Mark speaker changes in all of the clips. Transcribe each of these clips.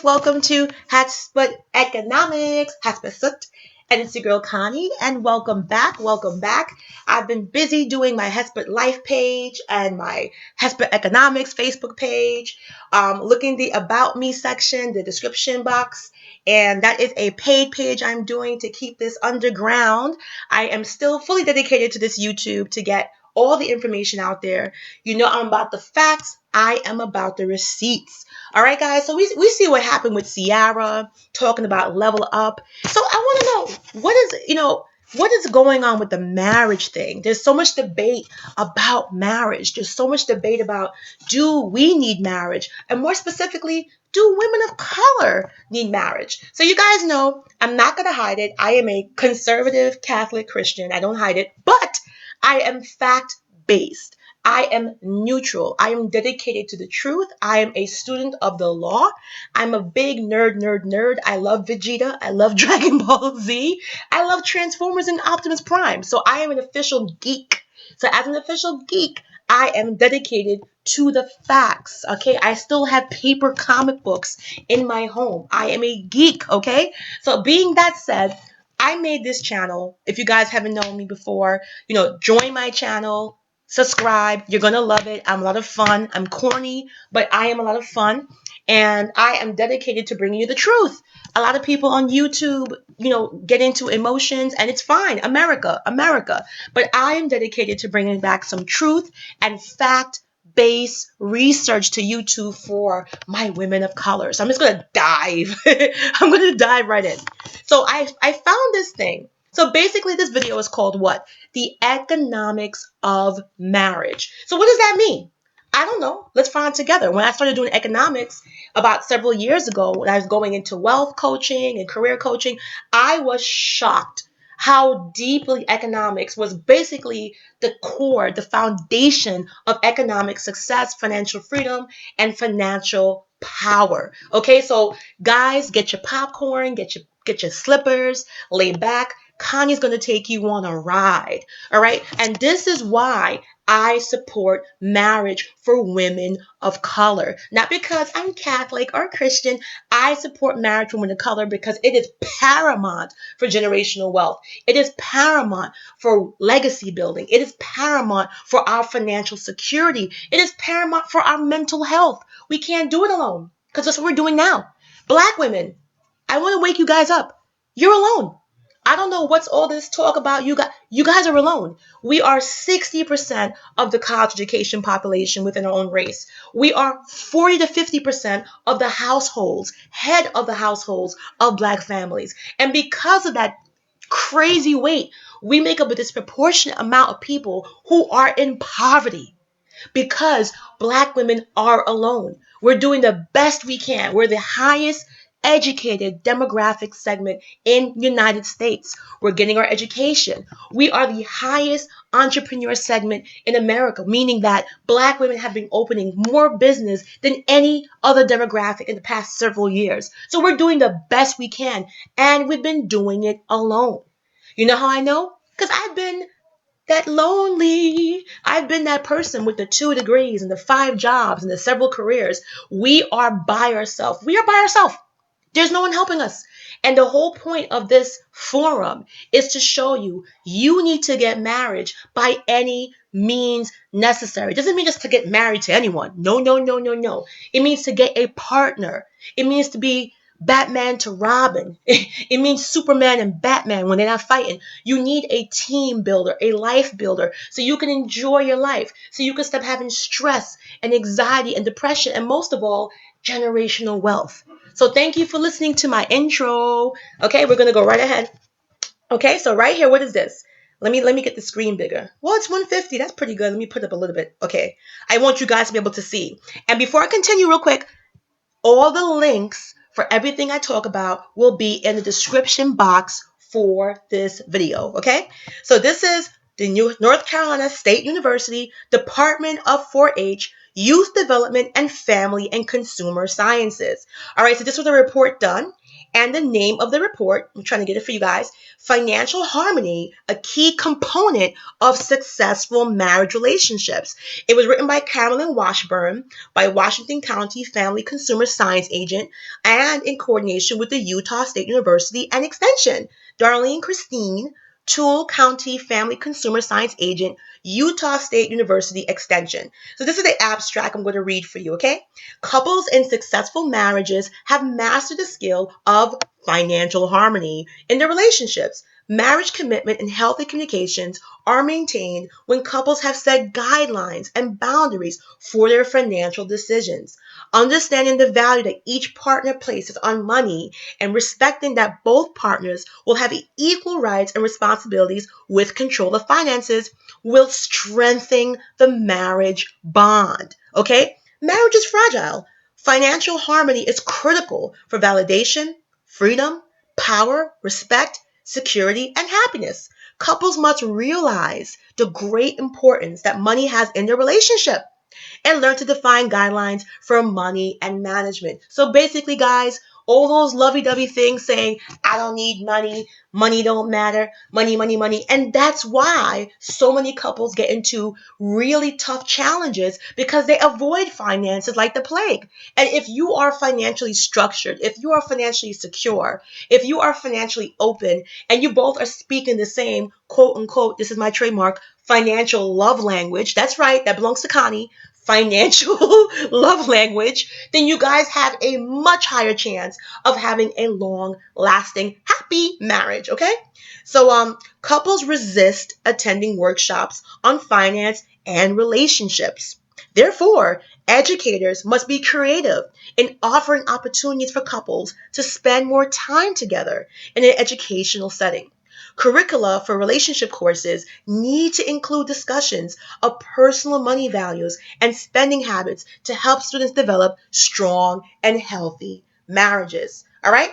Speaker 1: guys, welcome to Hatsput Economics, Hatsput, and it's your girl Connie, and welcome back, welcome back. I've been busy doing my Hatsput Life page and my Hatsput Economics Facebook page, looking the About Me section, the description box, and that is a paid page I'm doing to keep this underground. I am still fully dedicated to this YouTube to get all the information out there. You know I'm about the facts. I am about the receipts. All right, guys. So we see what happened with Ciara talking about level up. So I want to know what is going on with the marriage thing. There's so much debate about marriage. There's so much debate about, do we need marriage? And more specifically, do women of color need marriage? So you guys know I'm not going to hide it. I am a conservative Catholic Christian. I don't hide it. But I am fact-based. I am neutral. I am dedicated to the truth. I am a student of the law. I'm a big nerd. I love Vegeta. I love Dragon Ball Z. I love Transformers and Optimus Prime. So I am an official geek. So as an official geek, I am dedicated to the facts, okay? I still have paper comic books in my home. I am a geek, okay? So being that said, I made this channel. If you guys haven't known me before, join my channel, subscribe. You're going to love it. I'm a lot of fun. I'm corny, but I am a lot of fun. And I am dedicated to bringing you the truth. A lot of people on YouTube, get into emotions, and it's fine. America. But I am dedicated to bringing back some truth and fact-based research to YouTube for my women of color. So I'm just going to dive. I'm going to dive right in. So I found this thing. So basically this video is called what? The economics of marriage. So what does that mean? I don't know. Let's find out together. When I started doing economics about several years ago, when I was going into wealth coaching and career coaching, I was shocked how deeply economics was basically the core, the foundation of economic success, financial freedom, and financial power. Okay, so guys, get your popcorn, get your slippers, lay back. Kanye's going to take you on a ride. All right, and this is why I support marriage for women of color. Not because I'm Catholic or Christian. I support marriage for women of color because it is paramount for generational wealth. It is paramount for legacy building. It is paramount for our financial security. It is paramount for our mental health. We can't do it alone because that's what we're doing now. Black women, I want to wake you guys up. You're alone. I don't know what's all this talk about. You guys are alone. We are 60% of the college education population within our own race. We are 40 to 50% of the households, head of the households of Black families. And because of that crazy weight, we make up a disproportionate amount of people who are in poverty because Black women are alone. We're doing the best we can. We're the highest educated demographic segment in United States. We're getting our education. We are the highest entrepreneur segment in America, meaning that Black women have been opening more business than any other demographic in the past several years. So we're doing the best we can, and we've been doing it alone. You know how I know? Because I've been that lonely. I've been that person with the 2 degrees and the 5 jobs and the several careers. We are by ourselves. There's no one helping us. And the whole point of this forum is to show you need to get married by any means necessary. It doesn't mean just to get married to anyone. No. It means to get a partner. It means to be Batman to Robin. It means Superman and Batman when they're not fighting. You need a team builder, a life builder, so you can enjoy your life, so you can stop having stress and anxiety and depression, and most of all, generational wealth. So thank you for listening to my intro. Okay, we're going to go right ahead. Okay, so right here, what is this? Let me get the screen bigger. Well, it's 150. That's pretty good. Let me put up a little bit. Okay, I want you guys to be able to see. And before I continue real quick, all the links for everything I talk about will be in the description box for this video, okay? So this is the North Carolina State University Department of 4-H Youth Development and Family and Consumer Sciences. All right, so this was a report done And the name of the report, I'm trying to get it for you guys, Financial Harmony, a Key Component of Successful Marriage Relationships. It was written by Carolyn Washburn, by Washington County Family Consumer Science Agent, and in coordination with the Utah State University and Extension. Darlene Christine, Toole County Family Consumer Science Agent, Utah State University Extension. So this is the abstract I'm going to read for you, okay? Couples in successful marriages have mastered the skill of financial harmony in their relationships. Marriage commitment and healthy communications are maintained when couples have set guidelines and boundaries for their financial decisions. Understanding the value that each partner places on money and respecting that both partners will have equal rights and responsibilities with control of finances will strengthen the marriage bond. Okay? Marriage is fragile. Financial harmony is critical for validation, freedom, power, respect, security, and happiness. Couples must realize the great importance that money has in their relationship and learn to define guidelines for money and management. So basically, guys, all those lovey-dovey things saying, I don't need money, money don't matter, money, money, money. And that's why so many couples get into really tough challenges because they avoid finances like the plague. And if you are financially structured, if you are financially secure, if you are financially open, and you both are speaking the same, quote unquote, this is my trademark, financial love language, that's right, that belongs to Connie, financial love language, then you guys have a much higher chance of having a long lasting happy marriage. Okay, so couples resist attending workshops on finance and relationships. Therefore, educators must be creative in offering opportunities for couples to spend more time together in an educational setting. Curricula for relationship courses need to include discussions of personal money values and spending habits to help students develop strong and healthy marriages. All right?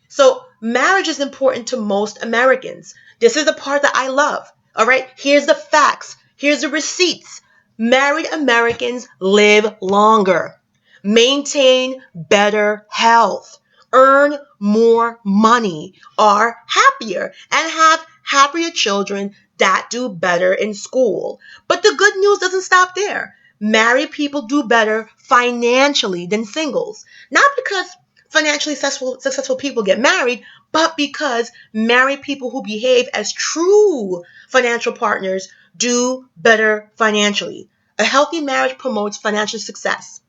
Speaker 1: So, marriage is important to most Americans. This is the part that I love. All right? Here's the facts. Here's the receipts. Married Americans live longer, maintain better health, earn more money, are happier, and have happier children that do better in school. But the good news doesn't stop there. Married people do better financially than singles. Not because financially successful people get married, but because married people who behave as true financial partners do better financially. A healthy marriage promotes financial success.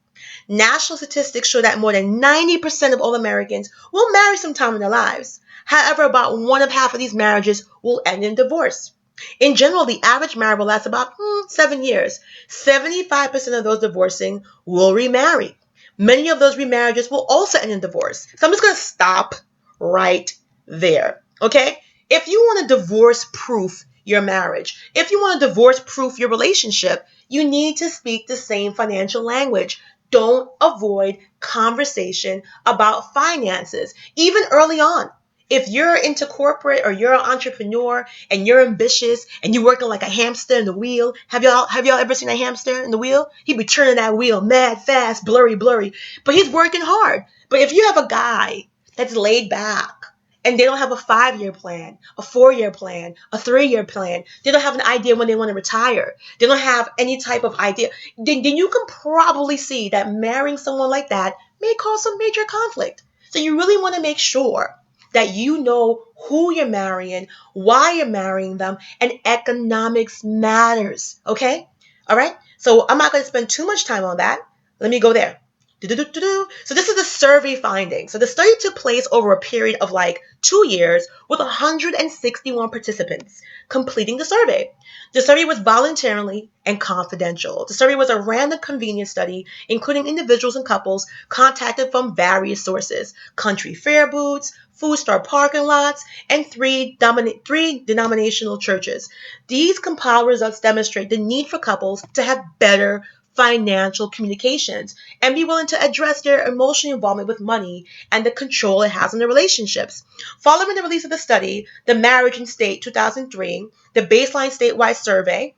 Speaker 1: National statistics show that more than 90% of all Americans will marry sometime in their lives. However, about one of half of these marriages will end in divorce. In general, the average marriage will last about 7 years. 75% of those divorcing will remarry. Many of those remarriages will also end in divorce. So I'm just going to stop right there. Okay? If you want to divorce proof your marriage, if you want to divorce proof your relationship, you need to speak the same financial language. Don't avoid conversation about finances, even early on. If you're into corporate or you're an entrepreneur and you're ambitious and you're working like a hamster in the wheel, have y'all ever seen a hamster in the wheel? He be turning that wheel mad fast, blurry, blurry, but he's working hard. But if you have a guy that's laid back and they don't have a 5-year plan, a 4-year plan, a 3-year plan, they don't have an idea when they want to retire, they don't have any type of idea, then you can probably see that marrying someone like that may cause some major conflict. So you really want to make sure that you know who you're marrying, why you're marrying them, and economics matters. Okay? All right? So I'm not going to spend too much time on that. Let me go there. So this is the survey finding. So the study took place over a period of like 2 years with 161 participants completing the survey. The survey was voluntarily and confidential. The survey was a random convenience study, including individuals and couples contacted from various sources: country fair booths, food store parking lots, and three denominational churches. These compiled results demonstrate the need for couples to have better financial communications and be willing to address their emotional involvement with money and the control it has on their relationships. Following the release of the study, the Marriage and State 2003, the baseline statewide survey,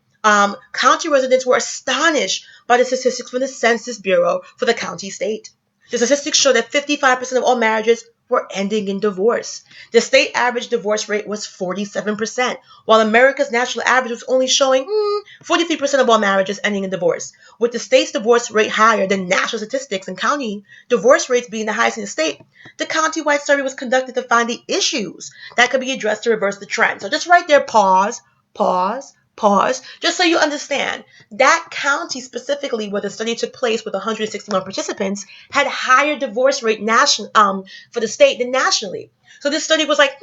Speaker 1: county residents were astonished by the statistics from the Census Bureau for the county state. The statistics show that 55% of all marriages were ending in divorce. The state average divorce rate was 47%, while America's national average was only showing 43% of all marriages ending in divorce. With the state's divorce rate higher than national statistics and county divorce rates being the highest in the state, the county-wide survey was conducted to find the issues that could be addressed to reverse the trend. So just right there, pause, pause, pause, just so you understand. That county specifically where the study took place with 161 participants had higher divorce rate for the state than nationally. So this study was like,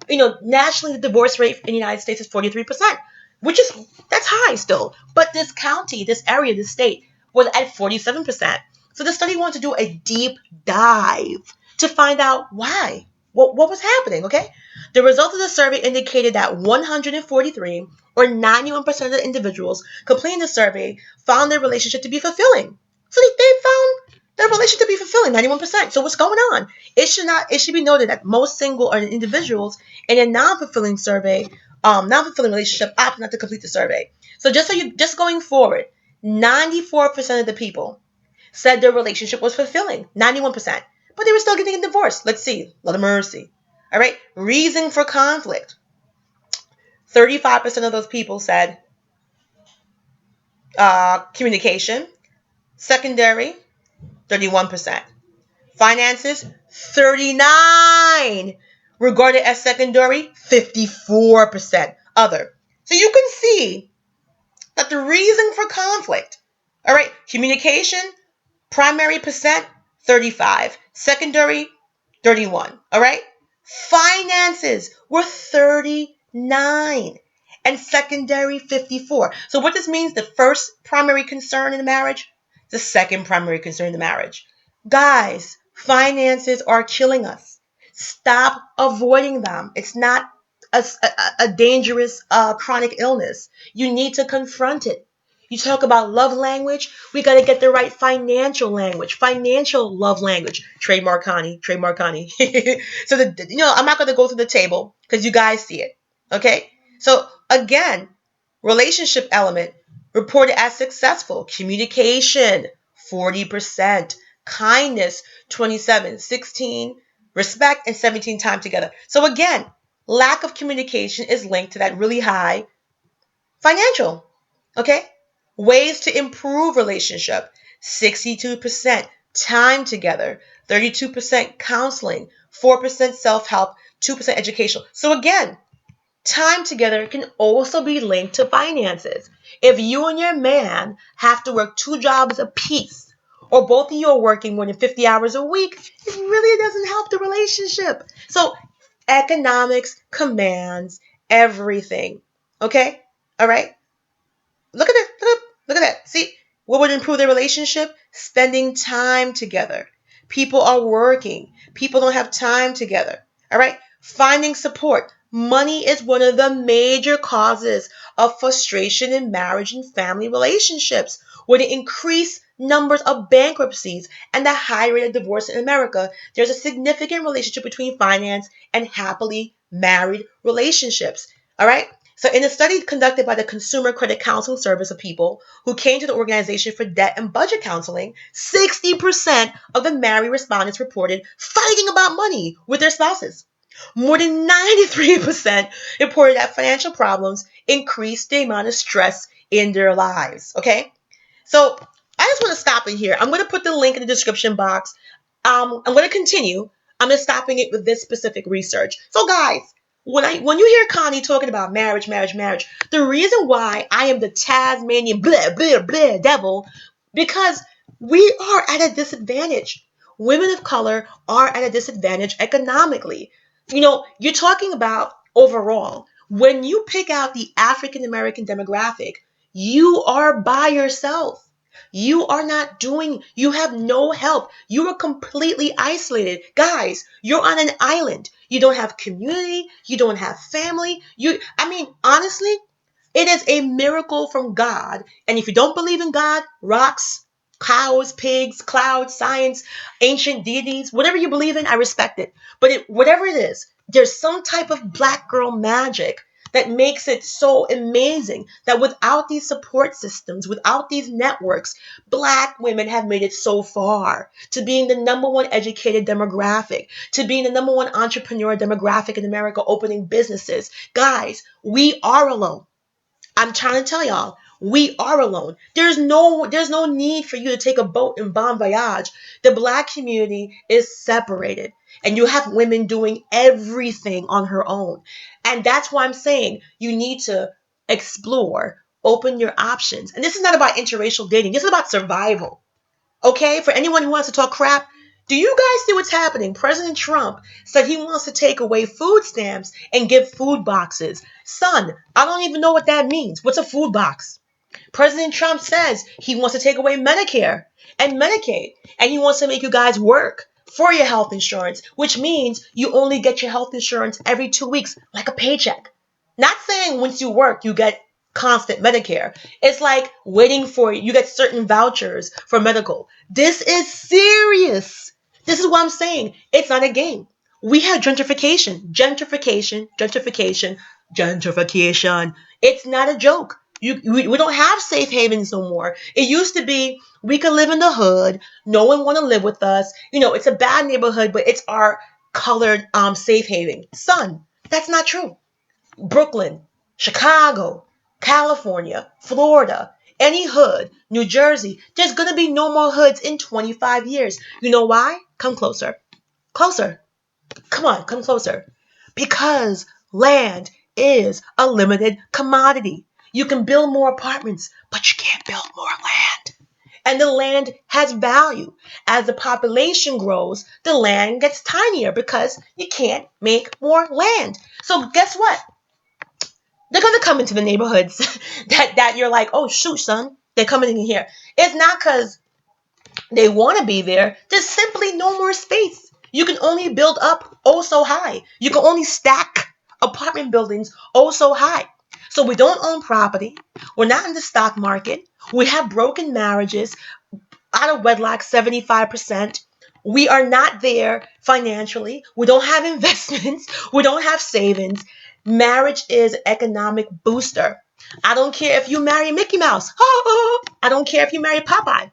Speaker 1: nationally the divorce rate in the United States is 43%, that's high still. But this county, this area, this state was at 47%. So the study wanted to do a deep dive to find out why. What was happening, okay? The results of the survey indicated that 143, or 91% of the individuals completing the survey, found their relationship to be fulfilling. So they found their relationship to be fulfilling, 91%. So what's going on? It should be noted that most single or individuals in a non-fulfilling relationship opt not to complete the survey. So just going forward, 94% of the people said their relationship was fulfilling, 91%, but they were still getting a divorce. Let's see, Lord of mercy. All right, reason for conflict. 35% of those people said communication. Secondary, 31%. Finances, 39%. Regarded as secondary, 54%. Other. So you can see that the reason for conflict, all right, communication, primary percent, 35. Secondary, 31. All right? Finances were 39 and secondary 54. So what this means, the first primary concern in the marriage, the second primary concern in the marriage. Guys, finances are killing us. Stop avoiding them. It's not a dangerous chronic illness. You need to confront it. You talk about love language, we got to get the right financial language, financial love language. Trademark Connie, trademark Connie. So, I'm not going to go through the table because you guys see it. Okay? So, again, relationship element reported as successful. Communication, 40%. Kindness, 27. 16. Respect, and 17 time together. So, again, lack of communication is linked to that really high financial. Okay? Ways to improve relationship, 62% time together, 32% counseling, 4% self-help, 2% educational. So again, time together can also be linked to finances. If you and your man have to work 2 jobs apiece, or both of you are working more than 50 hours a week, it really doesn't help the relationship. So economics commands everything. Okay? All right? Look at it. Look at that. See, what would improve their relationship? Spending time together. People are working. People don't have time together. All right? Finding support. Money is one of the major causes of frustration in marriage and family relationships. With the increased numbers of bankruptcies and the high rate of divorce in America, there's a significant relationship between finance and happily married relationships. All right? So in a study conducted by the Consumer Credit Counseling Service of people who came to the organization for debt and budget counseling, 60% of the married respondents reported fighting about money with their spouses. More than 93% reported that financial problems increased the amount of stress in their lives. Okay? So I just want to stop in here. I'm going to put the link in the description box. I'm going to continue. I'm just stopping it with this specific research. So guys, when you hear Connie talking about marriage, the reason why I am the Tasmanian blah, blah, blah devil, because we are at a disadvantage. Women of color are at a disadvantage economically. You're talking about overall. When you pick out the African American demographic, you are by yourself. You have no help. You are completely isolated. Guys, you're on an island. You don't have community. You don't have family. Honestly, it is a miracle from God. And if you don't believe in God, rocks, cows, pigs, clouds, science, ancient deities, whatever you believe in, I respect it. But whatever it is, there's some type of black girl magic that makes it so amazing that without these support systems, without these networks, Black women have made it so far to being the number one educated demographic, to being the number one entrepreneur demographic in America, opening businesses. Guys, we are alone. I'm trying to tell y'all, we are alone. There's no need for you to take a boat and bon voyage. The Black community is separated, and you have women doing everything on her own. And that's why I'm saying you need to explore, open your options. And this is not about interracial dating. This is about survival. Okay? For anyone who wants to talk crap, do you guys see what's happening? President Trump said he wants to take away food stamps and give food boxes. Son, I don't even know what that means. What's a food box? President Trump says he wants to take away Medicare and Medicaid, and he wants to make you guys work for your health insurance, which means you only get your health insurance every 2 weeks, like a paycheck. Not saying once you work, you get constant Medicare. It's like waiting for you get certain vouchers for medical. This is serious. This is what I'm saying. It's not a game. We have gentrification. It's not a joke. We don't have safe havens no more. It used to be we could live in the hood. No one want to live with us. It's a bad neighborhood, but it's our colored safe haven. Son, that's not true. Brooklyn, Chicago, California, Florida, any hood, New Jersey, there's going to be no more hoods in 25 years. You know why? Come closer. Closer. Come on, come closer. Because land is a limited commodity. You can build more apartments, but you can't build more land. And the land has value. As the population grows, the land gets tinier because you can't make more land. So guess what? They're going to come into the neighborhoods that you're like, oh, shoot, son, they're coming in here. It's not because they want to be there. There's simply no more space. You can only build up oh so high. You can only stack apartment buildings oh so high. So we don't own property. We're not in the stock market. We have broken marriages. Out of wedlock, 75%. We are not there financially. We don't have investments. We don't have savings. Marriage is an economic booster. I don't care if you marry Mickey Mouse. I don't care if you marry Popeye.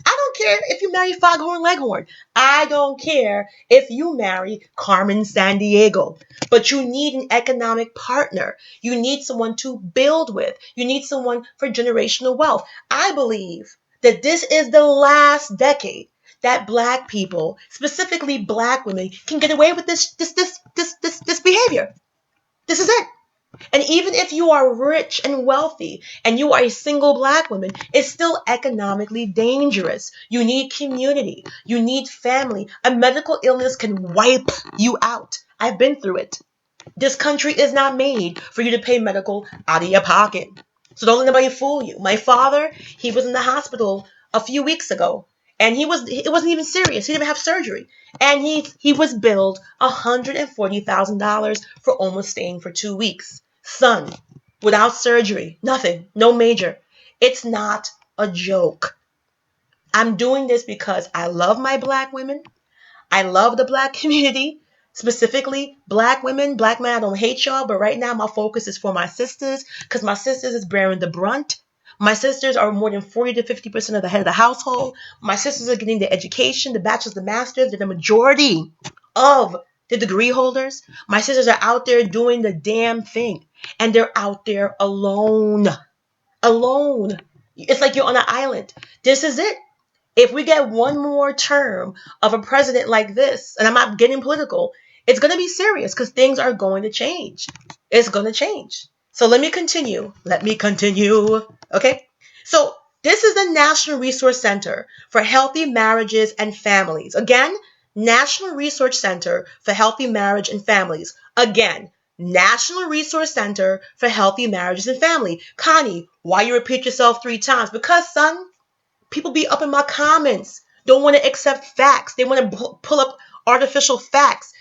Speaker 1: I don't care if you marry Foghorn Leghorn. I don't care if you marry Carmen Sandiego. But you need an economic partner. You need someone to build with. You need someone for generational wealth. I believe that this is the last decade that Black people, specifically Black women, can get away with this behavior. This is it. And even if you are rich and wealthy and you are a single Black woman, it's still economically dangerous. You need community. You need family. A medical illness can wipe you out. I've been through it. This country is not made for you to pay medical out of your pocket. So don't let anybody fool you. My father, he was in the hospital a few weeks ago, and it wasn't even serious. He didn't even have surgery. And he was billed $140,000 for almost staying for 2 weeks. Son, without surgery, nothing, no major. It's not a joke. I'm doing this because I love my Black women. I love the Black community, specifically Black women, Black men. I don't hate y'all, but right now my focus is for my sisters because my sisters is bearing the brunt. My sisters are more than 40 to 50% of the head of the household. My sisters are getting the education, the bachelor's, the master's. They're the majority of the degree holders. My sisters are out there doing the damn thing, and they're out there alone. Alone. It's like you're on an island. This is it. If we get one more term of a president like this, and I'm not getting political, it's going to be serious because things are going to change. It's going to change. So let me continue. Okay. So this is the National Resource Center for Healthy Marriages and Families. Again, National Resource Center for Healthy Marriage and Families. Again, National Resource Center for Healthy Marriages and Family. Connie, why you repeat yourself 3 times? Because, son, people be up in my comments, don't want to accept facts. They want to pull up artificial facts.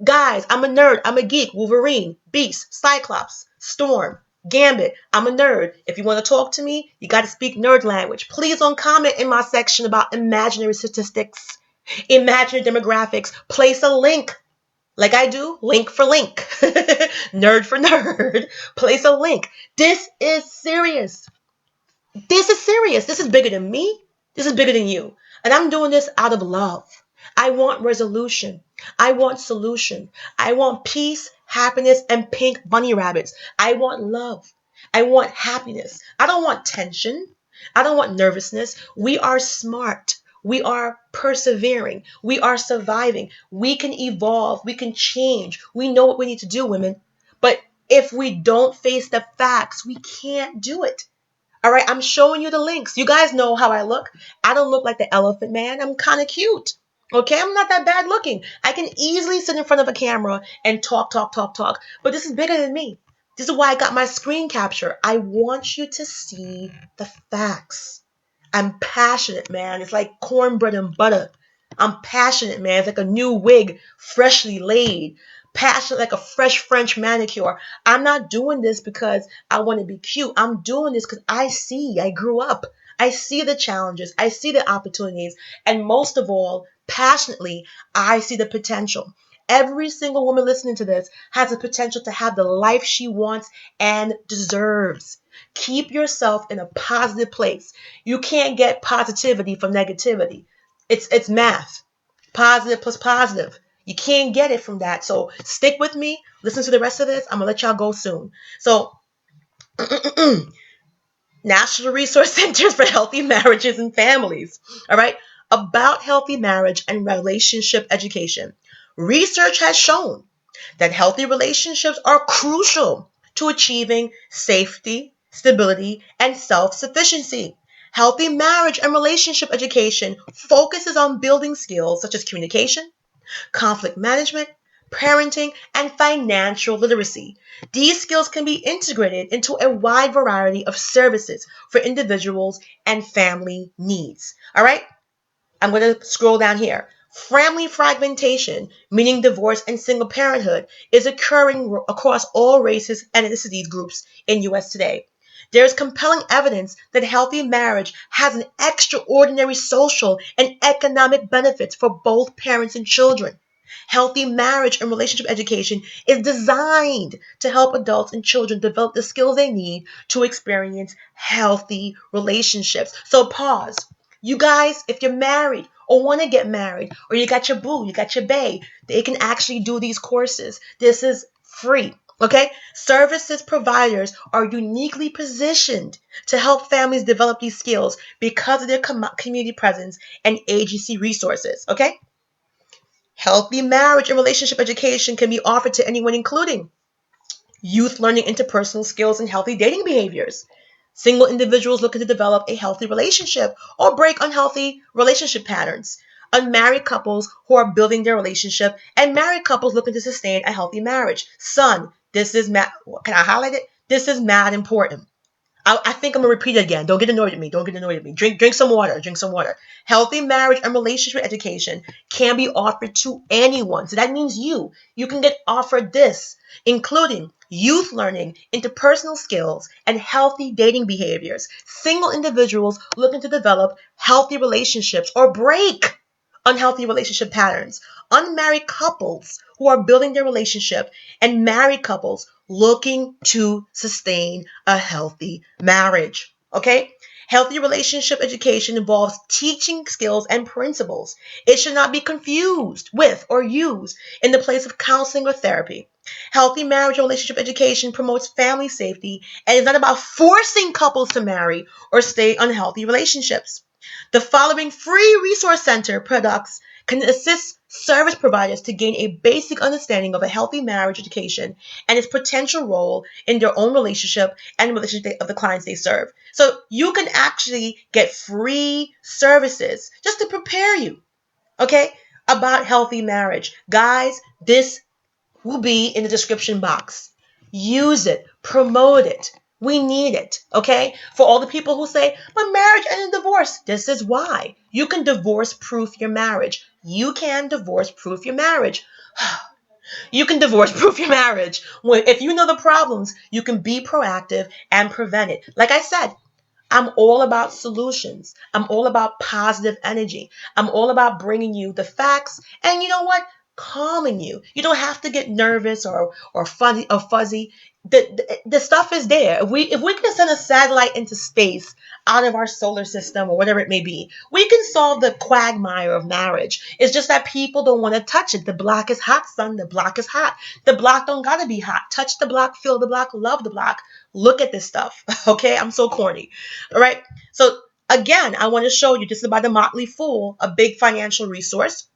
Speaker 1: Guys, I'm a nerd. I'm a geek. Wolverine, Beast, Cyclops, Storm, Gambit. I'm a nerd. If you want to talk to me, you got to speak nerd language. Please don't comment in my section about imaginary statistics, imaginary demographics. Place a link. Like I do, link for link, nerd for nerd, place a link. This is serious. This is serious. This is bigger than me. This is bigger than you. And I'm doing this out of love. I want resolution. I want solution. I want peace, happiness, and pink bunny rabbits. I want love. I want happiness. I don't want tension. I don't want nervousness. We are smart. We are persevering. We are surviving. We can evolve. We can change. We know what we need to do, women. But if we don't face the facts, we can't do it. All right, I'm showing you the links. You guys know how I look. I don't look like the elephant man. I'm kind of cute. Okay, I'm not that bad looking. I can easily sit in front of a camera and talk, talk, talk, talk. But this is bigger than me. This is why I got my screen capture. I want you to see the facts. I'm passionate, man. It's like cornbread and butter. I'm passionate, man. It's like a new wig, freshly laid. Passionate like a fresh French manicure. I'm not doing this because I want to be cute. I'm doing this because I grew up. I see the challenges. I see the opportunities. And most of all, passionately, I see the potential. Every single woman listening to this has the potential to have the life she wants and deserves. Keep yourself in a positive place. You can't get positivity from negativity. It's math. Positive plus positive. You can't get it from that. So stick with me. Listen to the rest of this. I'm gonna let y'all go soon. So National Resource Centers for Healthy Marriages and Families. All right. About healthy marriage and relationship education. Research has shown that healthy relationships are crucial to achieving safety, stability, and self sufficiency. Healthy marriage and relationship education focuses on building skills such as communication, conflict management, parenting, and financial literacy. These skills can be integrated into a wide variety of services for individuals and family needs. All right? I'm going to scroll down here. Family fragmentation, meaning divorce and single parenthood, is occurring across all races and ethnicities groups in US today. There is compelling evidence that healthy marriage has an extraordinary social and economic benefits for both parents and children. Healthy marriage and relationship education is designed to help adults and children develop the skills they need to experience healthy relationships. So pause. You guys, if you're married or want to get married, or you got your boo, you got your bae, they can actually do these courses. This is free. Okay? Services providers are uniquely positioned to help families develop these skills because of their community presence and agency resources. Okay? Healthy marriage and relationship education can be offered to anyone, including youth learning interpersonal skills and healthy dating behaviors, single individuals looking to develop a healthy relationship or break unhealthy relationship patterns, unmarried couples who are building their relationship, and married couples looking to sustain a healthy marriage. Son, this is can I highlight it? This is mad important. I think I'm gonna repeat it again. Don't get annoyed at me. Don't get annoyed at me. Drink some water. Drink some water. Healthy marriage and relationship education can be offered to anyone. So that means you. You can get offered this, including youth learning, interpersonal skills, and healthy dating behaviors. Single individuals looking to develop healthy relationships or break unhealthy relationship patterns, unmarried couples who are building their relationship, and married couples looking to sustain a healthy marriage. Okay? Healthy relationship education involves teaching skills and principles. It should not be confused with or used in the place of counseling or therapy. Healthy marriage and relationship education promotes family safety and is not about forcing couples to marry or stay in unhealthy relationships. The following free resource center products can assist service providers to gain a basic understanding of a healthy marriage education and its potential role in their own relationship and relationship of the clients they serve. So you can actually get free services just to prepare you, okay, about healthy marriage. Guys, this will be in the description box. Use it, promote it. We need it, okay? For all the people who say, but marriage and divorce, this is why. You can divorce proof your marriage. You can divorce proof your marriage. You can divorce proof your marriage. If you know the problems, you can be proactive and prevent it. Like I said, I'm all about solutions. I'm all about positive energy. I'm all about bringing you the facts. And you know what? calming you. You don't have to get nervous or fuzzy. The stuff is there. If we can send a satellite into space out of our solar system or whatever it may be, we can solve the quagmire of marriage. It's just that people don't want to touch it. The block is hot, son. The block is hot. The block don't gotta be hot. Touch the block, feel the block, love the block. Look at this stuff. Okay, I'm so corny. All right. So again, I want to show you, this is by the Motley Fool, a big financial resource.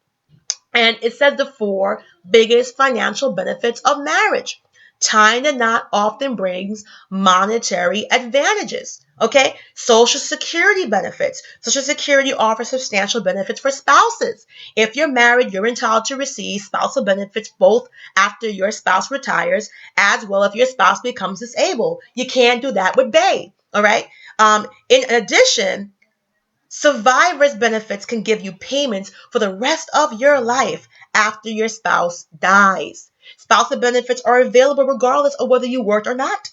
Speaker 1: And it says the four biggest financial benefits of marriage. Tying the knot often brings monetary advantages. Okay, Social Security benefits. Social Security offers substantial benefits for spouses. If you're married, you're entitled to receive spousal benefits both after your spouse retires as well if your spouse becomes disabled. You can't do that with Bay. All right. In addition, survivor's benefits can give you payments for the rest of your life after your spouse dies. Spousal benefits are available regardless of whether you worked or not,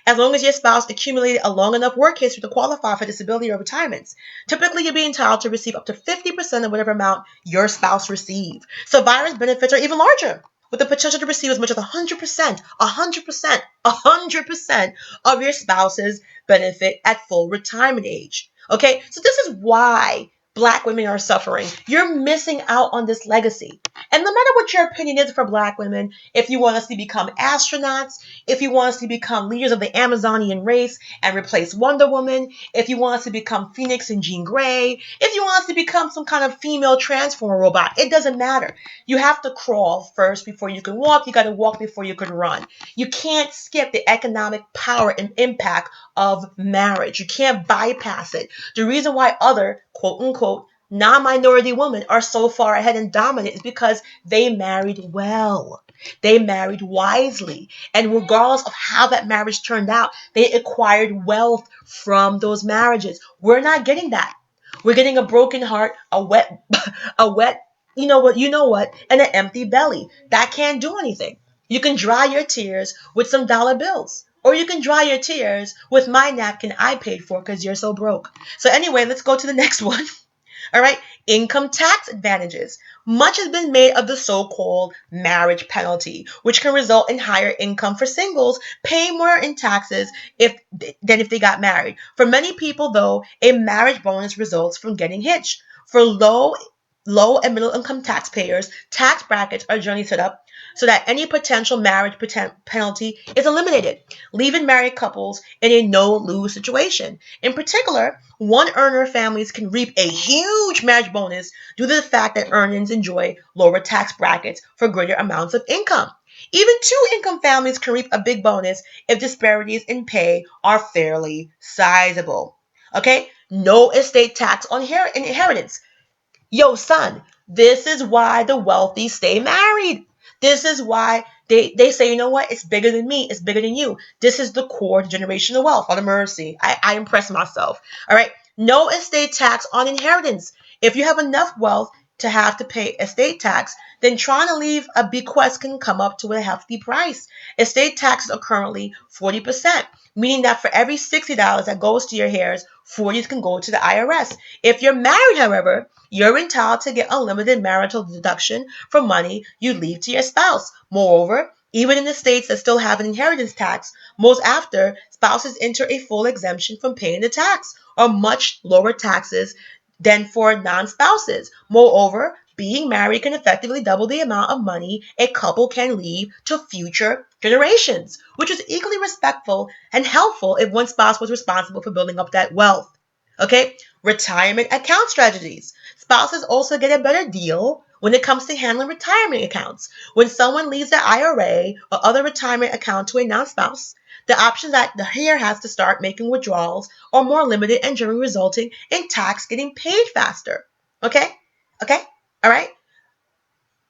Speaker 1: as long as your spouse accumulated a long enough work history to qualify for disability or retirements. Typically, you're being entitled to receive up to 50% of whatever amount your spouse receives. Survivor's benefits are even larger, with the potential to receive as much as 100%, 100%, 100% of your spouse's benefit at full retirement age. Okay, so this is why Black women are suffering. You're missing out on this legacy. And no matter what your opinion is for Black women, if you want us to become astronauts, if you want us to become leaders of the Amazonian race and replace Wonder Woman, if you want us to become Phoenix and Jean Grey, if you want us to become some kind of female transformer robot, it doesn't matter. You have to crawl first before you can walk. You got to walk before you can run. You can't skip the economic power and impact of marriage. You can't bypass it. The reason why other quote unquote non-minority women are so far ahead and dominant is because they married well. They married wisely. And regardless of how that marriage turned out, they acquired wealth from those marriages. We're not getting that. We're getting a broken heart, a wet, a wet, you know what, and an empty belly. That can't do anything. You can dry your tears with some dollar bills. Or you can dry your tears with my napkin I paid for because you're so broke. So anyway, let's go to the next one. All right, income tax advantages. Much has been made of the so-called marriage penalty, which can result in higher income for singles paying more in taxes than if they got married. For many people, though, a marriage bonus results from getting hitched. For low and middle income taxpayers, tax brackets are generally set up so that any potential marriage penalty is eliminated, leaving married couples in a no-lose situation. In particular, one-earner families can reap a huge marriage bonus due to the fact that earnings enjoy lower tax brackets for greater amounts of income. Even two-income families can reap a big bonus if disparities in pay are fairly sizable. Okay? No estate tax on inheritance. Yo, son, this is why the wealthy stay married. This is why they say, you know what? It's bigger than me. It's bigger than you. This is the core to generational wealth. Out of mercy. I impress myself. All right. No estate tax on inheritance. If you have enough wealth to have to pay estate tax, then trying to leave a bequest can come up to a hefty price. Estate taxes are currently 40%, meaning that for every $60 that goes to your heirs, 40 can go to the IRS. If you're married, however, you're entitled to get unlimited marital deduction for money you leave to your spouse. Moreover, even in the states that still have an inheritance tax, most after spouses enter a full exemption from paying the tax, or much lower taxes than for non-spouses. Moreover, being married can effectively double the amount of money a couple can leave to future generations, which is equally respectful and helpful if one spouse was responsible for building up that wealth. Okay, retirement account strategies. Spouses also get a better deal when it comes to handling retirement accounts. When someone leaves their IRA or other retirement account to a non-spouse, the option that the heir has to start making withdrawals are more limited and generally resulting in tax getting paid faster. Okay? Okay? All right?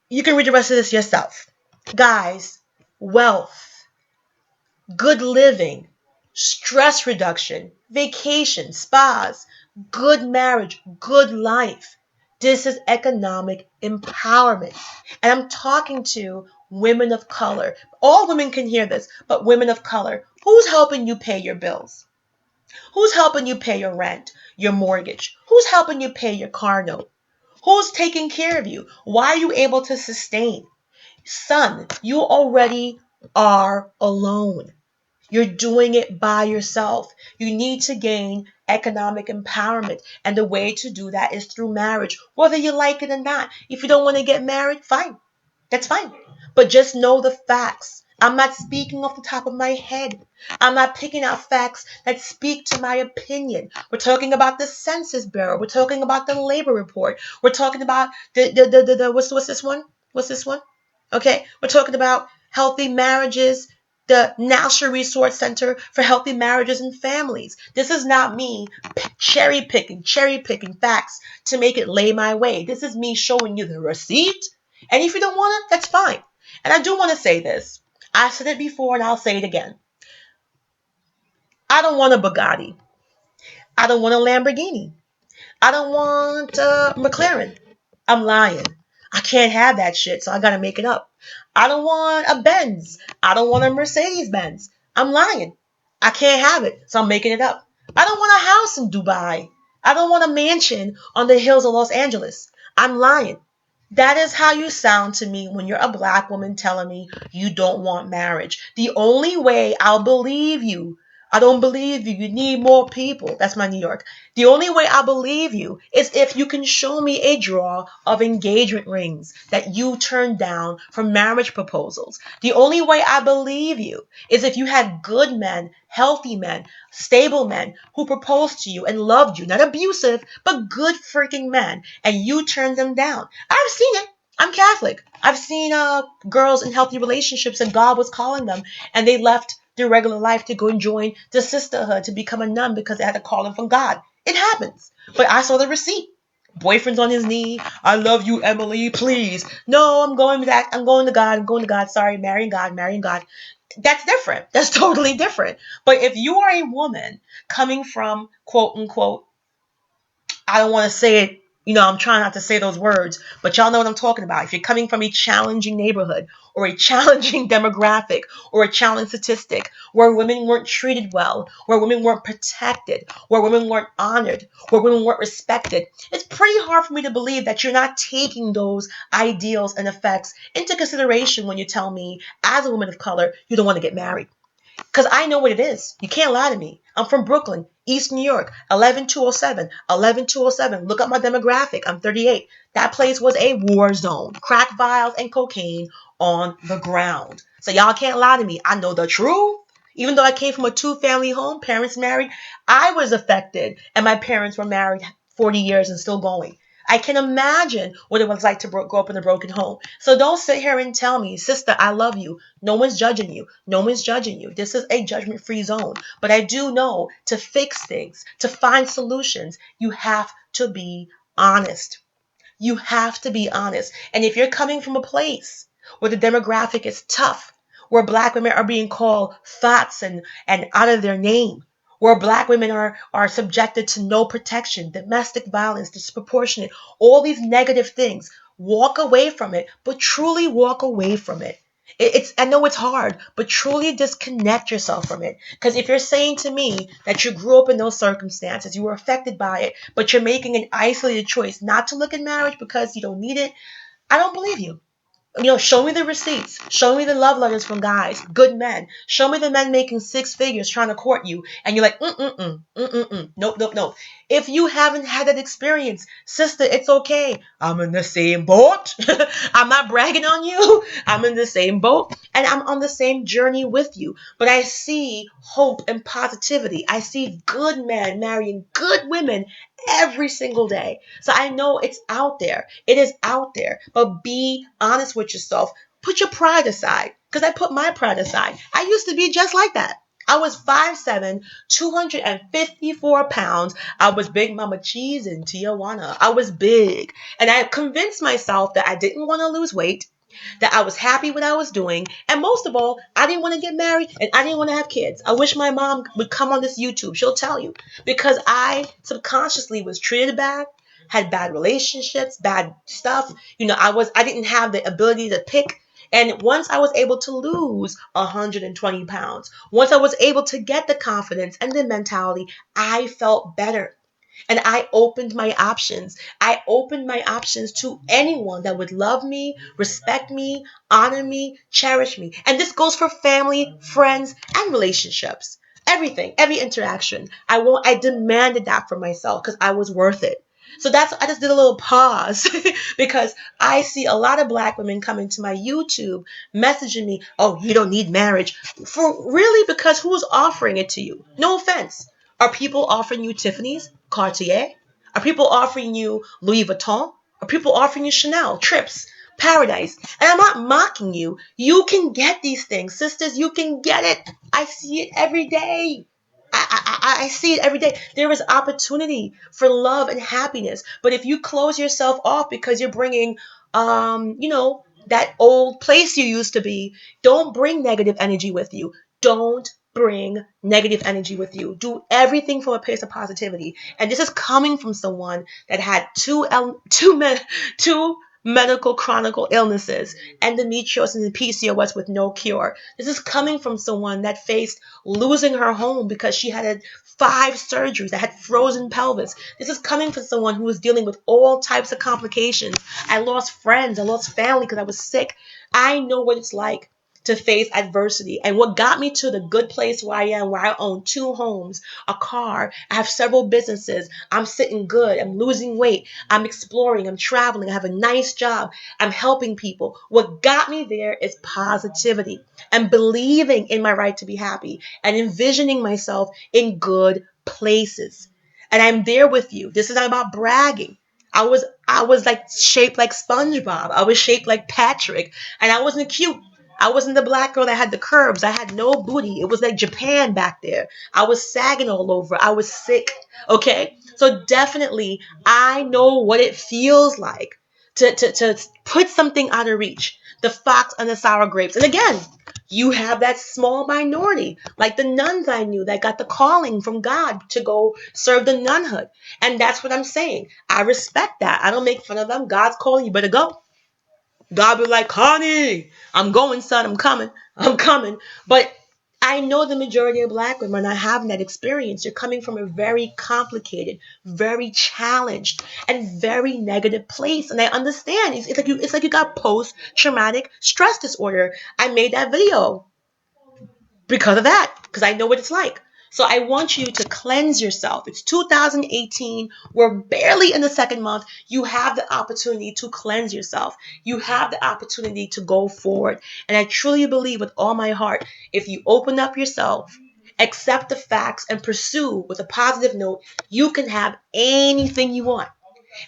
Speaker 1: You can read the rest of this yourself. Guys, wealth, good living, stress reduction, vacation, spas, good marriage, good life. This is economic empowerment. And I'm talking to women of color. All women can hear this, but women of color. Who's helping you pay your bills? Who's helping you pay your rent, your mortgage? Who's helping you pay your car note? Who's taking care of you? Why are you able to sustain? Son, you already are alone. You're doing it by yourself. You need to gain economic empowerment. And the way to do that is through marriage, whether you like it or not. If you don't want to get married, fine. That's fine. But just know the facts. I'm not speaking off the top of my head. I'm not picking out facts that speak to my opinion. We're talking about the Census Bureau. We're talking about the labor report. We're talking about the what's this one? What's this one? Okay, we're talking about healthy marriages, the National Resource Center for Healthy Marriages and Families. This is not me cherry picking facts to make it lay my way. This is me showing you the receipt. And if you don't want it, that's fine. And I do want to say this. I said it before and I'll say it again. I don't want a Bugatti. I don't want a Lamborghini. I don't want a McLaren. I'm lying. I can't have that shit, so I gotta make it up. I don't want a Benz. I don't want a Mercedes Benz. I'm lying. I can't have it, so I'm making it up. I don't want a house in Dubai. I don't want a mansion on the hills of Los Angeles. I'm lying. That is how you sound to me when you're a black woman telling me you don't want marriage. The only way I'll believe you, I don't believe you. You need more people. That's my New York. The only way I believe you is if you can show me a drawer of engagement rings that you turned down for marriage proposals. The only way I believe you is if you had good men, healthy men, stable men who proposed to you and loved you, not abusive, but good freaking men, and you turned them down. I've seen it. I'm Catholic. I've seen girls in healthy relationships and God was calling them and they left their regular life to go and join the sisterhood to become a nun because they had a calling from God. It happens. But I saw the receipt. Boyfriend's on his knee. I love you, Emily, please. No, I'm going back. I'm going to God. I'm going to God. Sorry, marrying God, marrying God. That's different. That's totally different. But if you are a woman coming from quote unquote, I don't want to say it, I'm trying not to say those words, but y'all know what I'm talking about. If you're coming from a challenging neighborhood or a challenging demographic or a challenging statistic where women weren't treated well, where women weren't protected, where women weren't honored, where women weren't respected, it's pretty hard for me to believe that you're not taking those ideals and effects into consideration when you tell me, as a woman of color, you don't want to get married. Because I know what it is. You can't lie to me. I'm from Brooklyn, East New York, 11207, 11207. Look up my demographic. I'm 38. That place was a war zone. Crack vials and cocaine on the ground. So y'all can't lie to me. I know the truth. Even though I came from a two-family home, parents married, I was affected. And my parents were married 40 years and still going. I can imagine what it was like to grow up in a broken home. So don't sit here and tell me, sister, I love you. No one's judging you. No one's judging you. This is a judgment-free zone. But I do know to fix things, to find solutions, you have to be honest. You have to be honest. And if you're coming from a place where the demographic is tough, where black women are being called thoughts and out of their name, where black women are subjected to no protection, domestic violence, disproportionate, all these negative things, walk away from it, but truly walk away from it. I know it's hard, but truly disconnect yourself from it. Because if you're saying to me that you grew up in those circumstances, you were affected by it, but you're making an isolated choice not to look at marriage because you don't need it, I don't believe you. Show me the receipts. Show me the love letters from guys, good men. Show me the men making six figures trying to court you, and you're like, nope, nope, nope. If you haven't had that experience, sister, it's okay. I'm in the same boat. I'm not bragging on you. I'm in the same boat, and I'm on the same journey with you. But I see hope and positivity. I see good men marrying good women every single day. So I know it's out there. It is out there. But be honest with yourself. Put your pride aside. Because I put my pride aside. I used to be just like that. I was 5'7", 254 pounds. I was Big Mama Cheese in Tijuana. I was big. And I convinced myself that I didn't want to lose weight, that I was happy what I was doing, and most of all, I didn't want to get married and I didn't want to have kids. I wish my mom would come on this YouTube. She'll tell you. Because I subconsciously was treated bad, had bad relationships, bad stuff. I didn't have the ability to pick. And once I was able to lose 120 pounds, once I was able to get the confidence and the mentality, I felt better. And I opened my options. I opened my options to anyone that would love me, respect me, honor me, cherish me. And this goes for family, friends, and relationships. Everything, every interaction. I demanded that for myself because I was worth it. So I just did a little pause because I see a lot of black women coming to my YouTube messaging me, oh, you don't need marriage. For really, because who's offering it to you? No offense. Are people offering you Tiffany's, Cartier? Are people offering you Louis Vuitton? Are people offering you Chanel, trips, paradise? And I'm not mocking you. You can get these things. Sisters, you can get it. I see it every day. I see it every day. There is opportunity for love and happiness. But if you close yourself off because you're bringing, that old place you used to be, don't bring negative energy with you. Don't bring negative energy with you. Do everything from a place of positivity. And this is coming from someone that had two medical chronic illnesses, endometriosis and PCOS with no cure. This is coming from someone that faced losing her home because she had 5 surgeries that had frozen pelvis. This is coming from someone who was dealing with all types of complications. I lost friends. I lost family because I was sick. I know what it's like to face adversity. And what got me to the good place where I am, where I own 2 homes, a car, I have several businesses, I'm sitting good, I'm losing weight, I'm exploring, I'm traveling, I have a nice job, I'm helping people. What got me there is positivity and believing in my right to be happy and envisioning myself in good places. And I'm there with you. This is not about bragging. I was like shaped like SpongeBob. I was shaped like Patrick, and I wasn't cute. I wasn't the black girl that had the curves. I had no booty. It was like Japan back there. I was sagging all over. I was sick. Okay? So definitely, I know what it feels like to put something out of reach. The fox and the sour grapes. And again, you have that small minority, like the nuns I knew that got the calling from God to go serve the nunhood. And that's what I'm saying. I respect that. I don't make fun of them. God's calling, you better go. God be like, Connie, I'm going, son. I'm coming. I'm coming. But I know the majority of black women are having that experience. You're coming from a very complicated, very challenged, and very negative place. And I understand. It's like you got post-traumatic stress disorder. I made that video because of that, because I know what it's like. So I want you to cleanse yourself. It's 2018. We're barely in the second month. You have the opportunity to cleanse yourself. You have the opportunity to go forward. And I truly believe with all my heart, if you open up yourself, accept the facts, and pursue with a positive note, you can have anything you want.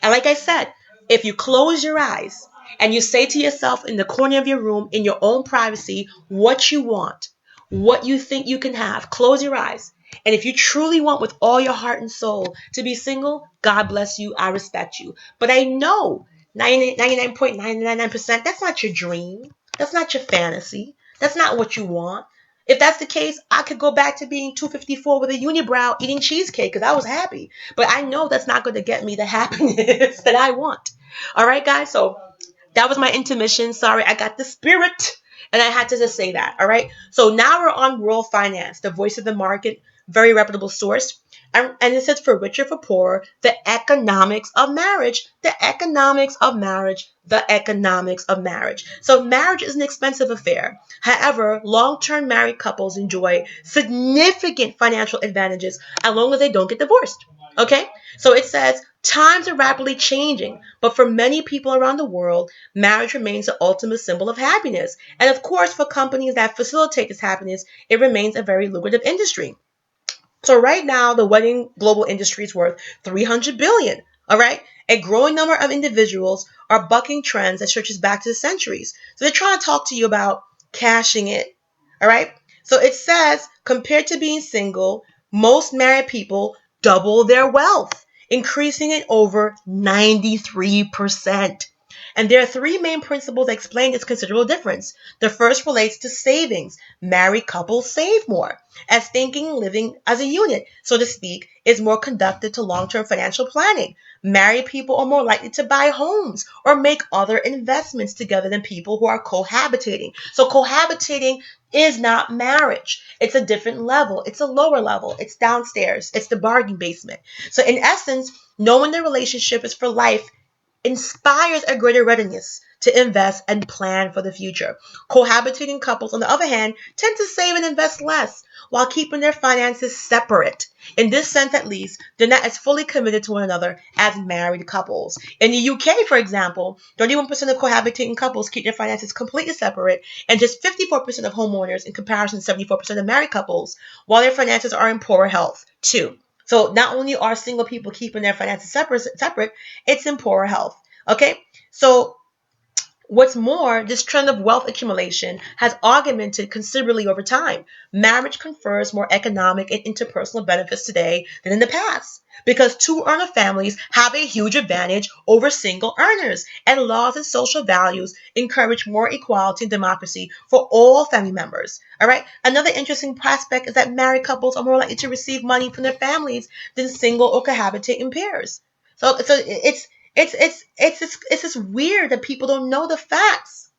Speaker 1: And like I said, if you close your eyes and you say to yourself in the corner of your room, in your own privacy, what you want, what you think you can have, close your eyes. And if you truly want with all your heart and soul to be single, God bless you. I respect you. But I know 99.999% that's not your dream. That's not your fantasy. That's not what you want. If that's the case, I could go back to being 254 with a unibrow eating cheesecake because I was happy. But I know that's not going to get me the happiness that I want. All right, guys? So that was my intermission. Sorry, I got the spirit. And I had to just say that. All right. So now we're on World Finance, the voice of the market, very reputable source. And it says for richer, for poorer, the economics of marriage, the economics of marriage, the economics of marriage. So marriage is an expensive affair. However, long-term married couples enjoy significant financial advantages as long as they don't get divorced. Okay? So it says times are rapidly changing, but for many people around the world, marriage remains the ultimate symbol of happiness. And of course, for companies that facilitate this happiness, it remains a very lucrative industry. So right now, the wedding global industry is worth 300 billion. All right. A growing number of individuals are bucking trends that stretches back to the centuries. So they're trying to talk to you about cashing it. All right. So it says, compared to being single, most married people double their wealth, increasing it over 93%. And there are three main principles that explain this considerable difference. The first relates to savings. Married couples save more, as thinking living as a unit, so to speak, is more conducive to long-term financial planning. Married people are more likely to buy homes or make other investments together than people who are cohabitating. So cohabitating is not marriage. It's a different level. It's a lower level. It's downstairs. It's the bargain basement. So in essence, knowing the relationship is for life inspires a greater readiness to invest and plan for the future. Cohabitating couples, on the other hand, tend to save and invest less while keeping their finances separate. In this sense, at least, they're not as fully committed to one another as married couples. In the UK, for example, 31% of cohabitating couples keep their finances completely separate, and just 54% of homeowners, in comparison to 74% of married couples, while their finances are in poorer health, too. So not only are single people keeping their finances separate, it's in poorer health. Okay, so what's more, this trend of wealth accumulation has augmented considerably over time. Marriage confers more economic and interpersonal benefits today than in the past because two-earner families have a huge advantage over single earners, and laws and social values encourage more equality and democracy for all family members. All right. Another interesting prospect is that married couples are more likely to receive money from their families than single or cohabitating pairs. So it's just weird that people don't know the facts.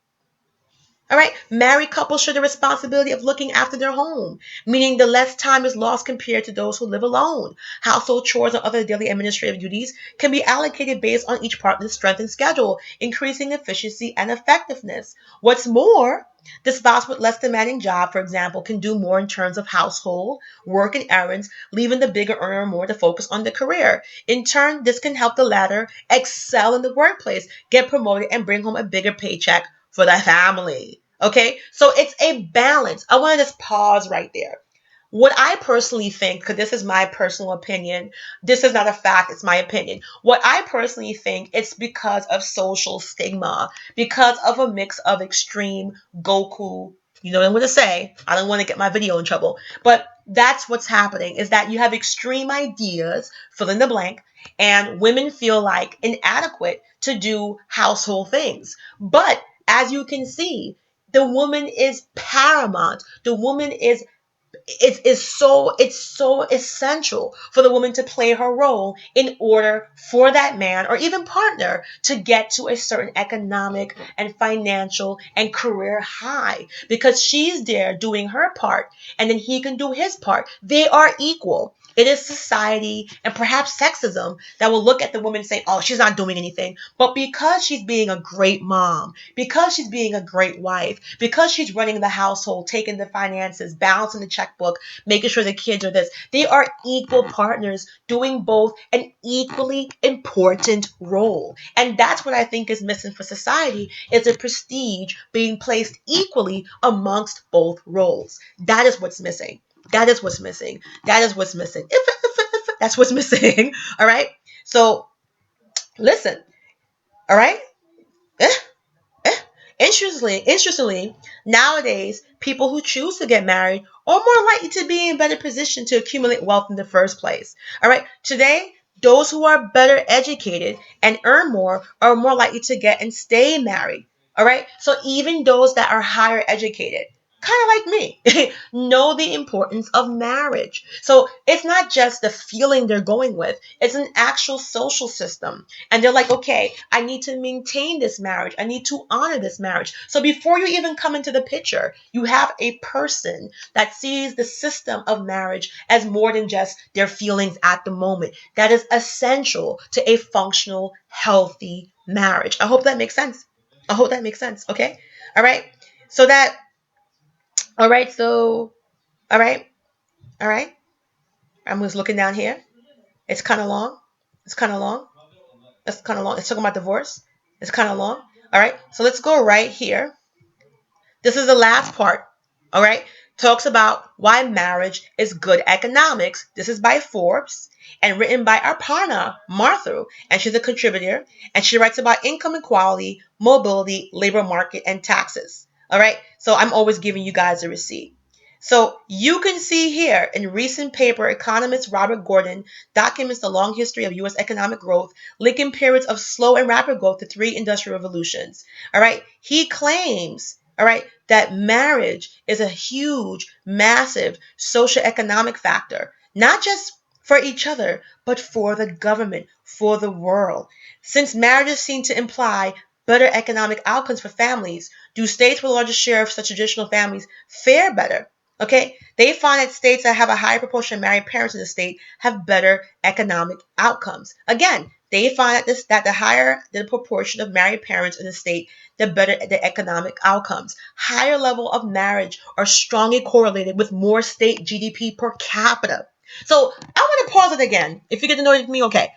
Speaker 1: All right, married couples share the responsibility of looking after their home, meaning the less time is lost compared to those who live alone. Household chores and other daily administrative duties can be allocated based on each partner's strength and schedule, increasing efficiency and effectiveness. What's more, the spouse with less demanding job, for example, can do more in terms of household, work, and errands, leaving the bigger earner more to focus on the career. In turn, this can help the latter excel in the workplace, get promoted, and bring home a bigger paycheck for the family. Okay, so it's a balance. I want to just pause right there. What I personally think, because this is my personal opinion, this is not a fact, it's my opinion. What I personally think, it's because of social stigma, because of a mix of extreme Goku. You know what I'm going to say? I don't want to get my video in trouble. But that's what's happening, is that you have extreme ideas, fill in the blank, and women feel like inadequate to do household things. But as you can see, the woman is paramount. The woman is it's so essential for the woman to play her role in order for that man or even partner to get to a certain economic and financial and career high, because she's there doing her part and then he can do his part. They are equal. It is society and perhaps sexism that will look at the woman saying, oh, she's not doing anything. But because she's being a great mom, because she's being a great wife, because she's running the household, taking the finances, balancing the checkbook, making sure the kids are this, they are equal partners doing both an equally important role. And that's what I think is missing for society, is a prestige being placed equally amongst both roles. That is what's missing. That is what's missing. That is what's missing. That's what's missing. All right. So listen. All right. Eh, eh. Interestingly, nowadays, people who choose to get married are more likely to be in better position to accumulate wealth in the first place. All right. Today, those who are better educated and earn more are more likely to get and stay married. All right. So even those that are higher educated, kind of like me, know the importance of marriage. So it's not just the feeling they're going with, it's an actual social system. And they're like, okay, I need to maintain this marriage. I need to honor this marriage. So before you even come into the picture, you have a person that sees the system of marriage as more than just their feelings at the moment. That is essential to a functional, healthy marriage. I hope that makes sense. I hope that makes sense. Okay. All right. So that, all right. So, all right. All right. I'm just looking down here. It's kind of long. It's kind of long. It's kind of long. It's talking about divorce. It's kind of long. All right. So let's go right here. This is the last part. All right. Talks about why marriage is good economics. This is by Forbes and written by Aparna Mathur, and she's a contributor. And she writes about income equality, mobility, labor market, and taxes. All right. So I'm always giving you guys a receipt. So you can see here in recent paper, economist Robert Gordon documents the long history of U.S. economic growth, linking periods of slow and rapid growth to three industrial revolutions. All right. He claims, all right, that marriage is a huge, massive socioeconomic factor, not just for each other, but for the government, for the world. Since marriages seem to imply better economic outcomes for families, do states with a larger share of such traditional families fare better? Okay, they find that states that have a higher proportion of married parents in the state have better economic outcomes. Again, they find that the higher the proportion of married parents in the state, the better the economic outcomes. Higher level of marriage are strongly correlated with more state GDP per capita. So I want to pause it again. If you get to know me, okay.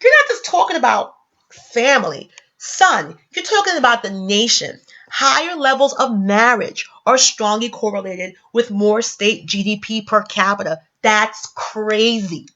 Speaker 1: You're not just talking about family. Son, you're talking about the nation. Higher levels of marriage are strongly correlated with more state GDP per capita. That's crazy.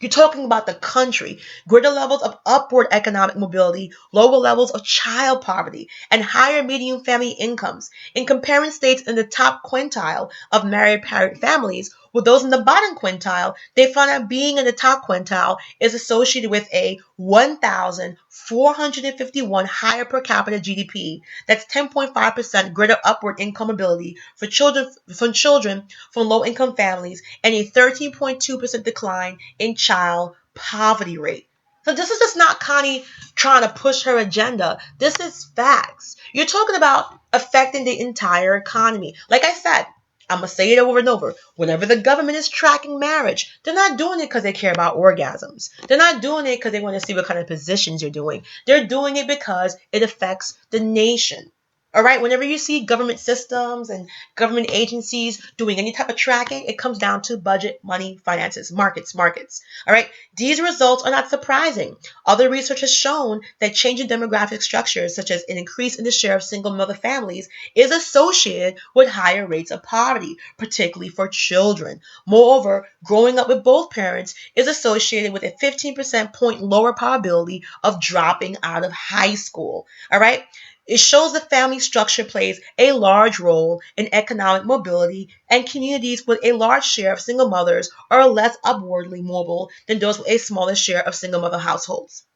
Speaker 1: You're talking about the country, greater levels of upward economic mobility, lower levels of child poverty, and higher median family incomes. In comparing states in the top quintile of married parent families with those in the bottom quintile, they found that being in the top quintile is associated with a 1,451 higher per capita GDP. That's 10.5% greater upward income mobility for children from low-income families and a 13.2% decline in child poverty rate. So this is just not Connie trying to push her agenda. This is facts. You're talking about affecting the entire economy. Like I said, I'm going to say it over and over. Whenever the government is tracking marriage, they're not doing it because they care about orgasms. They're not doing it because they want to see what kind of positions you're doing. They're doing it because it affects the nation. All right, whenever you see government systems and government agencies doing any type of tracking, it comes down to budget, money, finances, markets. All right, these results are not surprising. Other research has shown that changing demographic structures, such as an increase in the share of single mother families, is associated with higher rates of poverty, particularly for children. Moreover, growing up with both parents is associated with a 15% point lower probability of dropping out of high school. All right. It shows the family structure plays a large role in economic mobility, and communities with a large share of single mothers are less upwardly mobile than those with a smaller share of single mother households.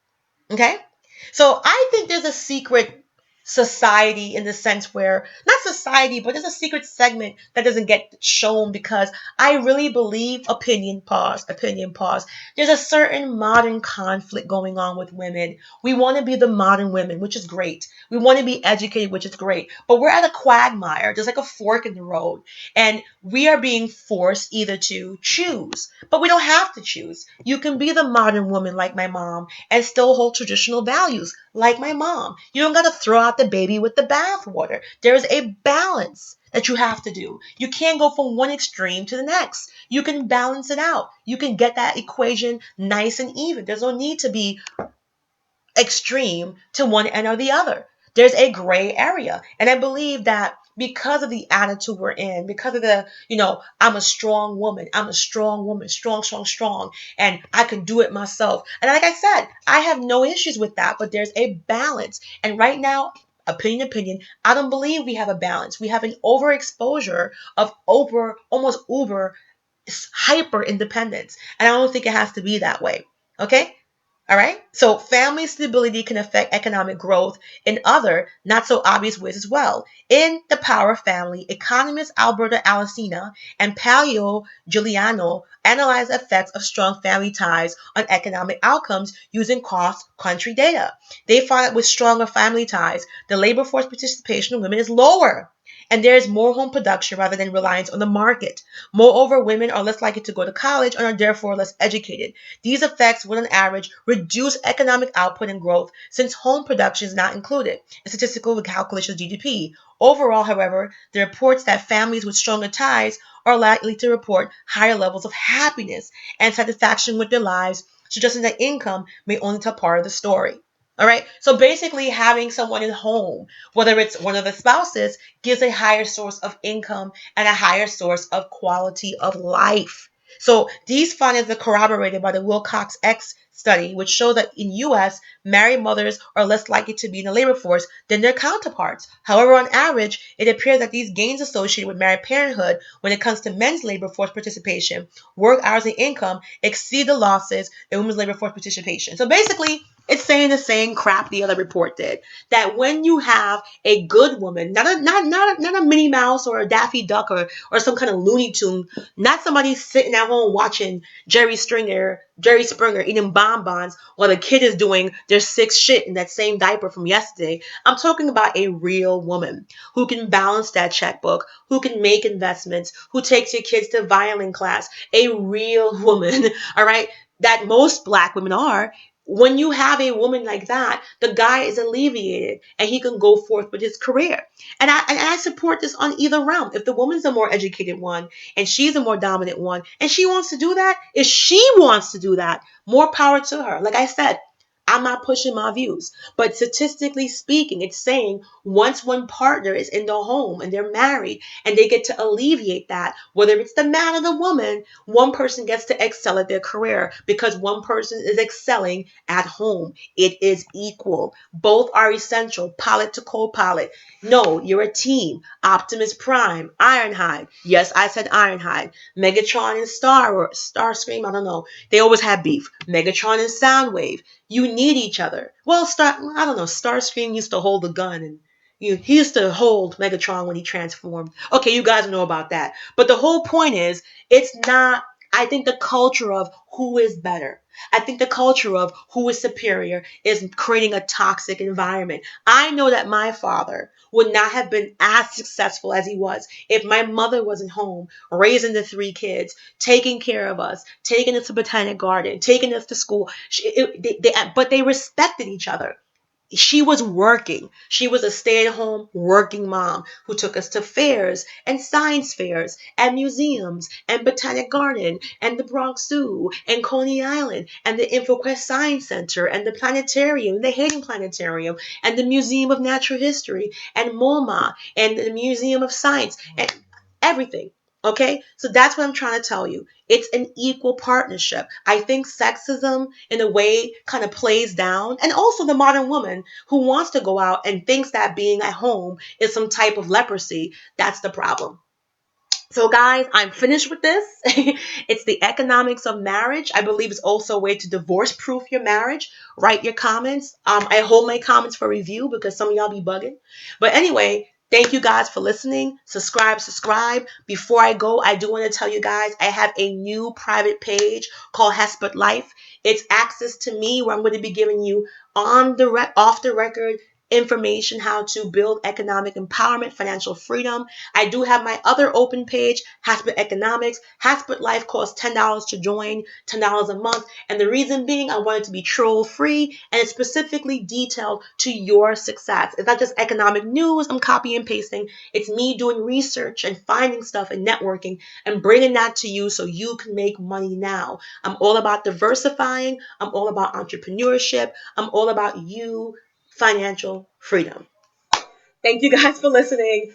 Speaker 1: Okay? So I think there's a secret society in the sense where, not society, but there's a secret segment that doesn't get shown because I really believe, opinion pause. There's a certain modern conflict going on with women. We want to be the modern women, which is great. We want to be educated, which is great. But we're at a quagmire. There's like a fork in the road. And we are being forced either to choose. But we don't have to choose. You can be the modern woman like my mom and still hold traditional values like my mom. You don't got to throw out the baby with the bathwater. There's a balance that you have to do. You can't go from one extreme to the next. You can balance it out. You can get that equation nice and even. There's no need to be extreme to one end or the other. There's a gray area. And I believe that because of the attitude we're in, because of the, I'm a strong woman, strong, and I can do it myself. And like I said, I have no issues with that, but there's a balance. And right now, opinion, I don't believe we have a balance. We have an overexposure of almost uber hyper independence. And I don't think it has to be that way. Okay? All right. So family stability can affect economic growth in other not so obvious ways as well. In The Power of Family, economists Alberto Alesina and Paolo Giuliano analyze the effects of strong family ties on economic outcomes using cross-country data. They find that with stronger family ties, the labor force participation of women is lower. And there is more home production rather than reliance on the market. Moreover, women are less likely to go to college and are therefore less educated. These effects would on average reduce economic output and growth since home production is not included in statistical calculation of GDP. Overall, however, the reports that families with stronger ties are likely to report higher levels of happiness and satisfaction with their lives, suggesting that income may only tell part of the story. All right. So basically having someone in home, whether it's one of the spouses, gives a higher source of income and a higher source of quality of life. So these findings are corroborated by the Wilcox X study, which shows that in U.S., married mothers are less likely to be in the labor force than their counterparts. However, on average, it appears that these gains associated with married parenthood when it comes to men's labor force participation, work hours, and income exceed the losses in women's labor force participation. So basically, it's saying the same crap the other report did. That when you have a good woman, not a Minnie Mouse or a Daffy Duck or some kind of Looney Tune, not somebody sitting at home watching Jerry Springer eating bonbons while the kid is doing their sick shit in that same diaper from yesterday. I'm talking about a real woman who can balance that checkbook, who can make investments, who takes your kids to violin class. A real woman, all right, that most black women are. When you have a woman like that, the guy is alleviated and he can go forth with his career. And I support this on either realm. If the woman's a more educated one and she's a more dominant one and she wants to do that, if she wants to do that, more power to her. Like I said, I'm not pushing my views, but statistically speaking, it's saying once one partner is in the home and they're married and they get to alleviate that, whether it's the man or the woman, one person gets to excel at their career because one person is excelling at home. It is equal. Both are essential, pilot to co-pilot. No, you're a team. Optimus Prime, Ironhide. Yes, I said Ironhide. Megatron and Starscream, I don't know. They always have beef. Megatron and Soundwave. You need each other. Well, I don't know. Starscream used to hold the gun and he used to hold Megatron when he transformed. Okay, you guys know about that. But the whole point is, it's not, I think the culture of who is better. I think the culture of who is superior is creating a toxic environment. I know that my father would not have been as successful as he was if my mother wasn't home, raising the three kids, taking care of us, taking us to Botanic Garden, taking us to school. But they respected each other. She was working. She was a stay-at-home working mom who took us to fairs and science fairs and museums and Botanic Garden and the Bronx Zoo and Coney Island and the InfoQuest Science Center and the planetarium, the Hayden Planetarium and the Museum of Natural History and MoMA and the Museum of Science and everything. Okay, so that's what I'm trying to tell you. It's an equal partnership. I think sexism, in a way, kind of plays down, and also the modern woman who wants to go out and thinks that being at home is some type of leprosy. That's the problem. So, guys, I'm finished with this. It's the economics of marriage. I believe it's also a way to divorce proof your marriage. Write your comments. I hold my comments for review because some of y'all be bugging. But anyway, thank you guys for listening. Subscribe. Before I go, I do want to tell you guys I have a new private page called Hespert Life. It's access to me where I'm going to be giving you off the record information how to build economic empowerment, financial freedom. I do have my other open page, Haspert Economics. Haspert Life costs $10 to join, $10 a month. And the reason being, I want it to be troll free and it's specifically detailed to your success. It's not just economic news I'm copying and pasting. It's me doing research and finding stuff and networking and bringing that to you so you can make money now. I'm all about diversifying. I'm all about entrepreneurship. I'm all about you financial freedom. Thank you guys for listening.